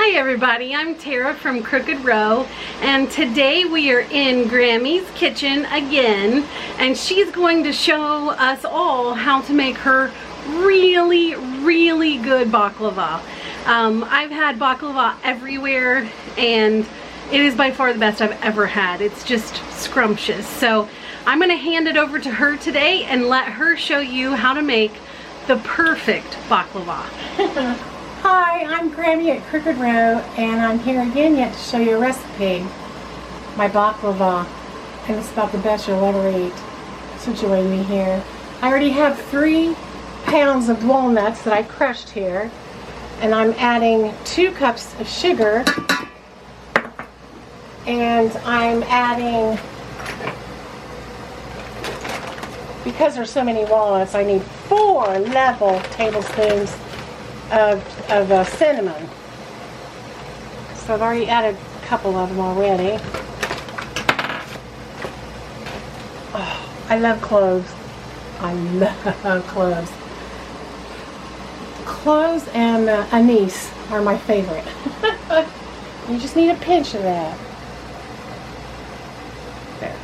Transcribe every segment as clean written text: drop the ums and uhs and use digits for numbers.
Hi everybody, I'm Tara from Crooked Row, and today we are in Grammy's kitchen again, and she's going to show us all how to make her really good baklava. I've had baklava everywhere, and it is by far the best I've ever had. It's just scrumptious. So I'm going to hand it over to her today and let her show you how to make the perfect baklava. Hi, I'm Grammy at Crooked Row, and I'm here again yet to show you a recipe. My baklava, and it's about the best you'll ever eat. So join me here. I already have 3 pounds of walnuts that I crushed here, and I'm adding 2 cups of sugar, and I'm adding, because there's so many walnuts, I need 4 level tablespoons of cinnamon. So I've already added a couple of them already. Oh, I love cloves. I love cloves. Cloves and anise are my favorite. You just need a pinch of that. There.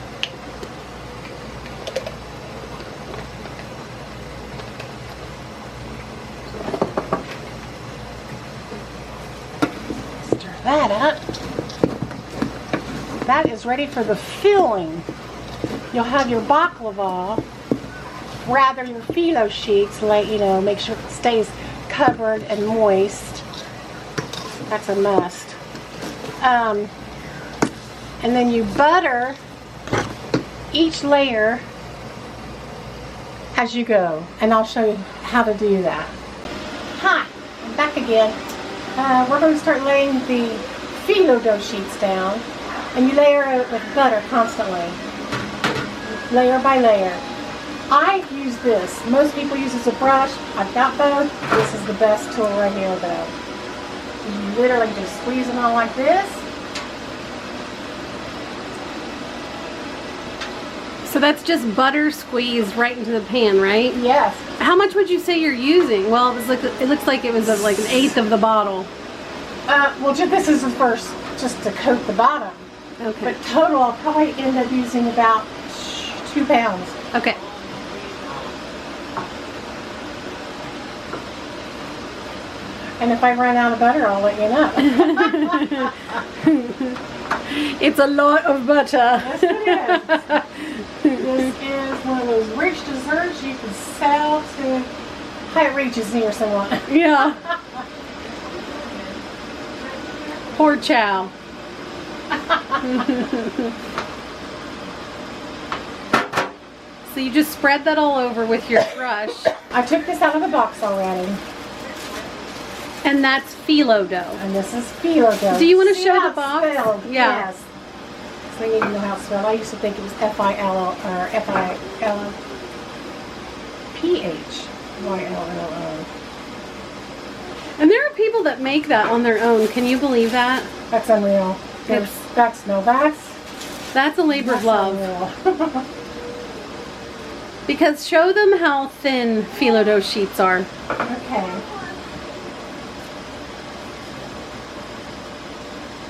That up. That is ready for the filling. You'll have your baklava, rather your phyllo sheets, make sure it stays covered and moist. That's a must. And then you butter each layer as you go, and I'll show you how to do that. Hi, I'm back again. We're going to start laying the Phyllo Dough sheets down, and you layer it with butter constantly, layer by layer. I use this. Most people use this as a brush. I've got both. This is the best tool right here, though. You literally just squeeze them on like this. So that's just butter squeezed right into the pan, right? Yes. How much would you say you're using? Well, it looks like it was like 1/8 of the bottle. Well, this is the first, just to coat the bottom. Okay. But total, I'll probably end up using about 2 pounds. Okay. And if I run out of butter, I'll let you know. It's a lot of butter. Yes, it is. This is one of those rich desserts you can sell to high reaches near someone. Yeah. Poor chow. So you just spread that all over with your brush. I took this out of the box already. And that's Phyllo Dough. And this is Phyllo Dough. Do you want to See show how the box? It's spelled? Yeah. Yes. So you need to know how it's spelled. I used to think it was F-I-L-L or F-I-L-P-H-Y-L-L-O. And there are people that make that on their own. Can you believe that? That's unreal. That's a labor of love. unreal. Because show them how thin Phyllo Dough sheets are. Okay.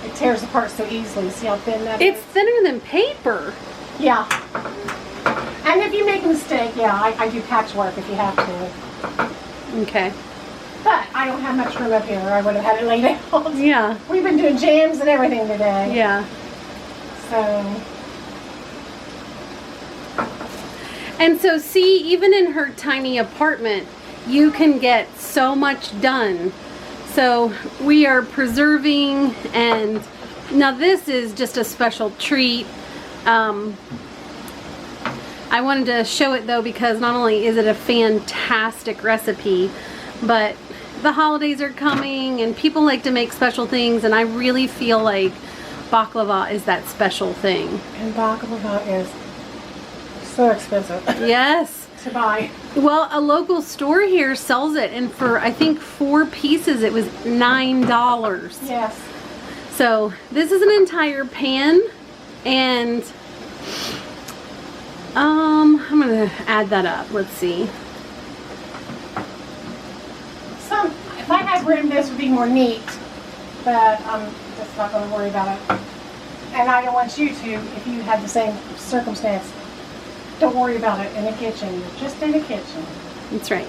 It tears apart so easily. See how thin that is? It's thinner than paper. Yeah. And if you make a mistake, yeah, I do patchwork if you have to. Okay. But I don't have much room up here. I would have had it laid out. Yeah. We've been doing jams and everything today. Yeah. So. And so see, even in her tiny apartment, you can get so much done. So we are preserving, and now this is just a special treat. I wanted to show it though because not only is it a fantastic recipe, but the holidays are coming and people like to make special things, and I really feel like baklava is that special thing. And baklava is so expensive. Yes. To buy. Well, a local store here sells it, and for I think 4 pieces it was $9. Yes. So this is an entire pan, and I'm gonna add that up. Let's see. If I had room, this would be more neat. but I'm just not going to worry about it. And I don't want you to, if you had the same circumstance. Don't worry about it in the kitchen. You're just in the kitchen. That's right.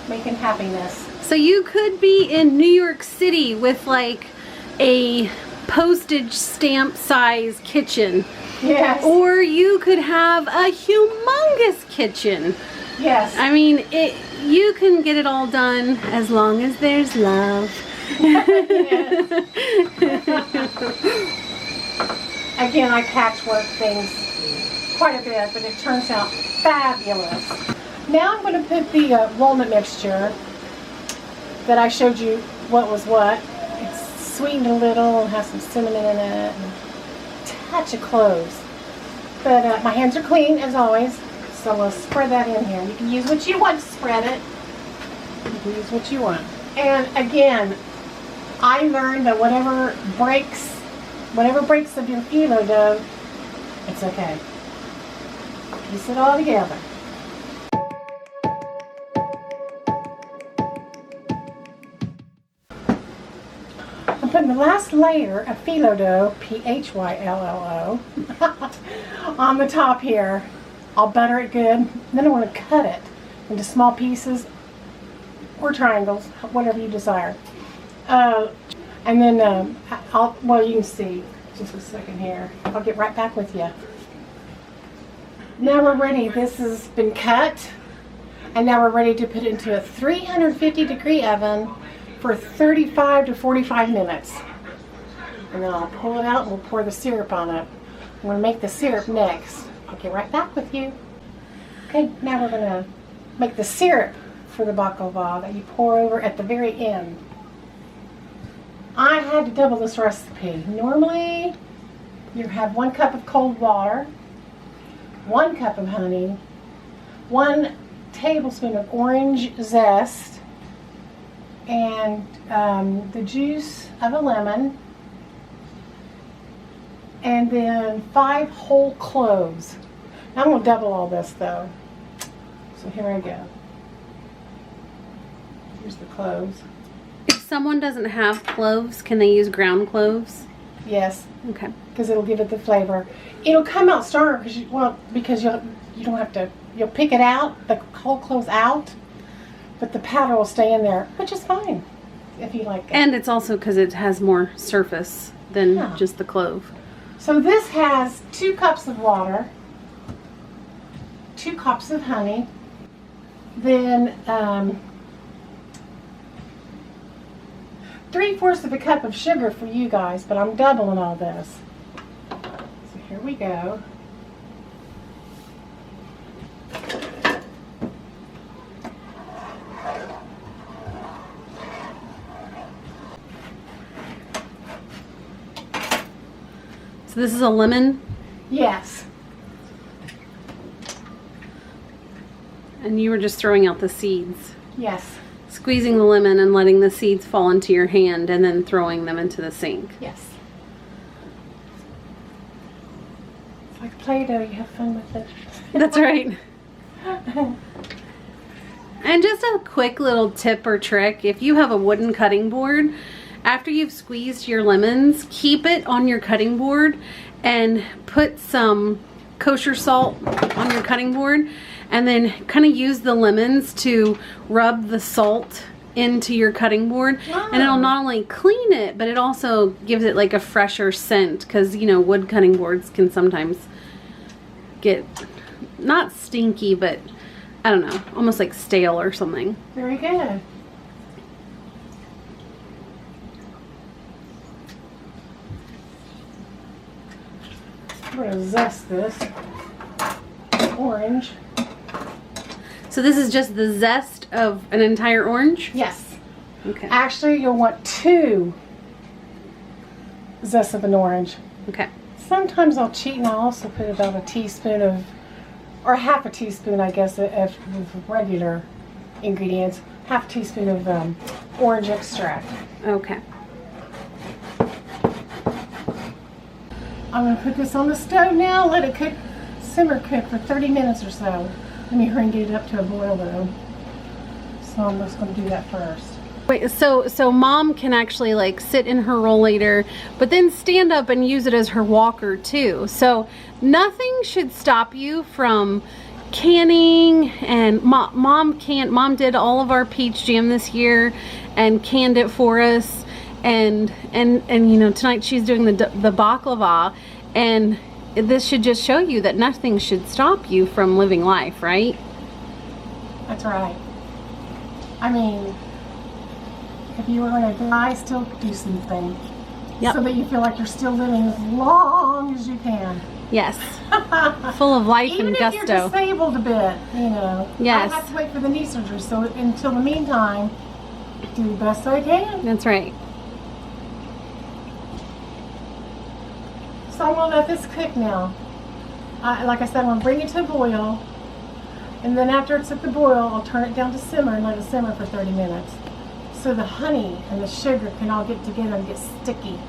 Making happiness. So you could be in New York City with like a postage stamp size kitchen. Yes. Or you could have a humongous kitchen. Yes. I mean, you can get it all done as long as there's love. Yes. Again, I patchwork things quite a bit, but it turns out fabulous. Now I'm going to put the walnut mixture that I showed you what was what. It's sweetened a little and has some cinnamon in it and a touch of cloves. But my hands are clean as always, so we'll spread that in here. You can use what you want to spread it. You can use what you want. And again, I learned that whatever breaks of your phyllo dough, it's okay. Piece it all together. I'm putting the last layer of phyllo dough, Phyllo, on the top here. I'll butter it good. Then I want to cut it into small pieces or triangles, whatever you desire. And then well, you can see. Just a second here. I'll get right back with you. Now we're ready. This has been cut. And now we're ready to put it into a 350-degree oven for 35 to 45 minutes. And then I'll pull it out and we'll pour the syrup on it. I'm going to make the syrup next. I'll get right back with you. Okay, now we're going to make the syrup for the baklava that you pour over at the very end. I had to double this recipe. Normally, you have 1 cup of cold water, 1 cup of honey, 1 tablespoon of orange zest, and the juice of a lemon, and then 5 whole cloves. Now I'm going to double all this though. So here I go. Here's the cloves. If someone doesn't have cloves, can they use ground cloves? Yes. Okay. Because it'll give it the flavor. It'll come out stronger because you don't have to. You'll pick it out, the whole cloves out, but the powder will stay in there, which is fine if you like it. And it's also because it has more surface than just the clove. So this has 2 cups of water, 2 cups of honey, then 3/4 of a cup of sugar for you guys, but I'm doubling all this. So here we go. So this is a lemon? Yes. And you were just throwing out the seeds. Yes. Squeezing the lemon and letting the seeds fall into your hand and then throwing them into the sink. Yes. It's like Play-Doh, you have fun with it. That's right. And just a quick little tip or trick, if you have a wooden cutting board, after you've squeezed your lemons, keep it on your cutting board and put some kosher salt on your cutting board, and then kind of use the lemons to rub the salt into your cutting board. Oh. And it'll not only clean it, but it also gives it like a fresher scent, because you know, wood cutting boards can sometimes get not stinky, but I don't know, almost like stale or something. Very good. We're going to zest this orange. So this is just the zest of an entire orange? Yes. Okay. Actually, you'll want 2 zests of an orange. Okay. Sometimes I'll cheat and I'll also put about a teaspoon of, or half a teaspoon, I guess, of regular ingredients. Half a teaspoon of orange extract. Okay. I'm going to put this on the stove now, let it cook, simmer cook for 30 minutes or so. Let me hurry and get it up to a boil though. So I'm just going to do that first. Wait, so mom can actually like sit in her rollator, but then stand up and use it as her walker too. So nothing should stop you from canning. And mom did all of our peach jam this year and canned it for us. And you know, tonight she's doing the baklava, and this should just show you that nothing should stop you from living life, right? That's right. I mean, if you were going to die, still do something. Yep. So that you feel like you're still living as long as you can. Yes. Full of life and gusto. Even if you're disabled a bit, you know. Yes. I have to wait for the knee surgery, so until the meantime, do the best I can. That's right. So I'm going to let this cook now. Like I said, I'm going to bring it to a boil. And then after it's at the boil, I'll turn it down to simmer and let it simmer for 30 minutes. So the honey and the sugar can all get together and get sticky.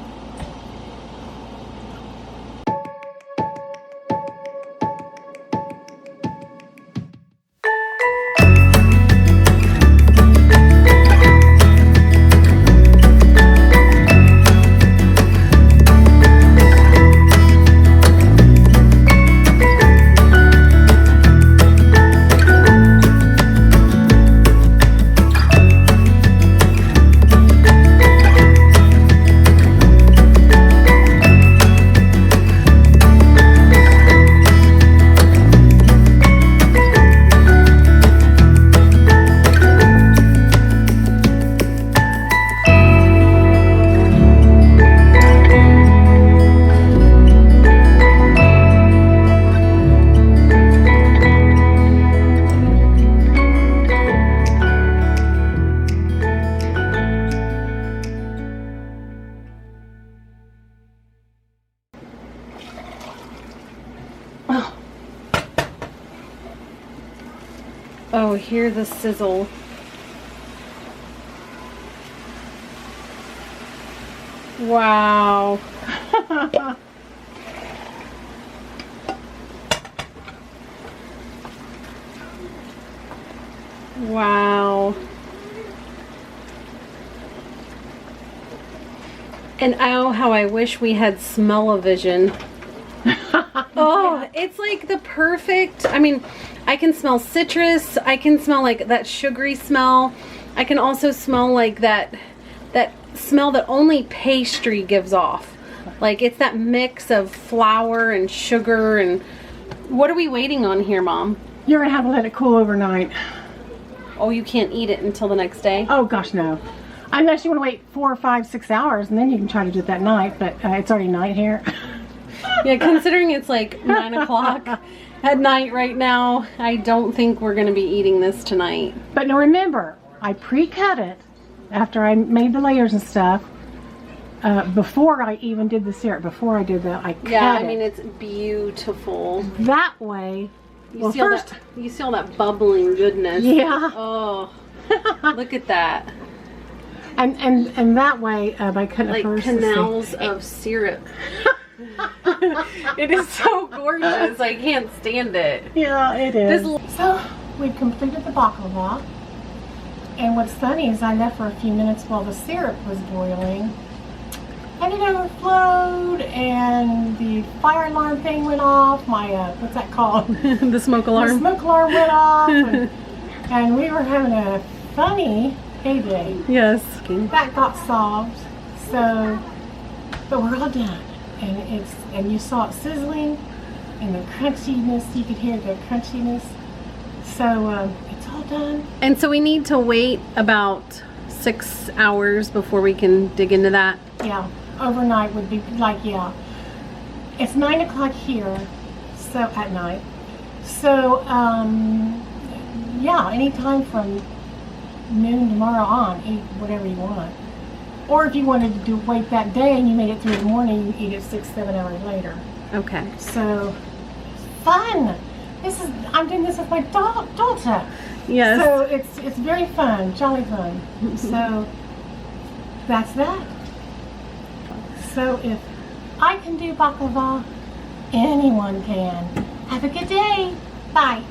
Oh, hear the sizzle. Wow. Wow. And oh, how I wish we had smell-o-vision. Oh, it's like the perfect, I mean, I can smell citrus, I can smell like that sugary smell. I can also smell like that smell that only pastry gives off. Like it's that mix of flour and sugar. And what are we waiting on here, Mom? You're gonna have to let it cool overnight. Oh, you can't eat it until the next day? Oh gosh, no. Unless you want to wait 4 or 5, 6 hours, and then you can try to do it that night, but it's already night here. Yeah, considering it's like 9 o'clock at night right now, I don't think we're gonna be eating this tonight. But now remember, I pre-cut it after I made the layers and stuff. Before I even did the syrup, before I did that, I cut it. Yeah, I mean, it's beautiful. That way, you see all that bubbling goodness. Yeah. Oh, look at that. And that way, by cutting like it first. Canals of syrup. It is so gorgeous. I can't stand it. Yeah, it is. So, we've completed the baklava. And what's funny is I left for a few minutes while the syrup was boiling. And it overflowed, and the fire alarm thing went off. My, what's that called? The smoke alarm. The smoke alarm went off. And we were having a funny heyday. Yes. That got solved. So, but we're all done. And you saw it sizzling, and the crunchiness, you could hear the crunchiness. So, it's all done. And so we need to wait about 6 hours before we can dig into that. Yeah, overnight would be like, yeah. It's 9 o'clock here, so at night. So, yeah, anytime from noon tomorrow on, eat whatever you want. Or if you wanted to wait that day and you made it through the morning, you eat it 6, 7 hours later. Okay. So, fun. I'm doing this with my daughter. Yes. So it's very fun, jolly fun. So that's that. So if I can do baklava, anyone can. Have a good day. Bye.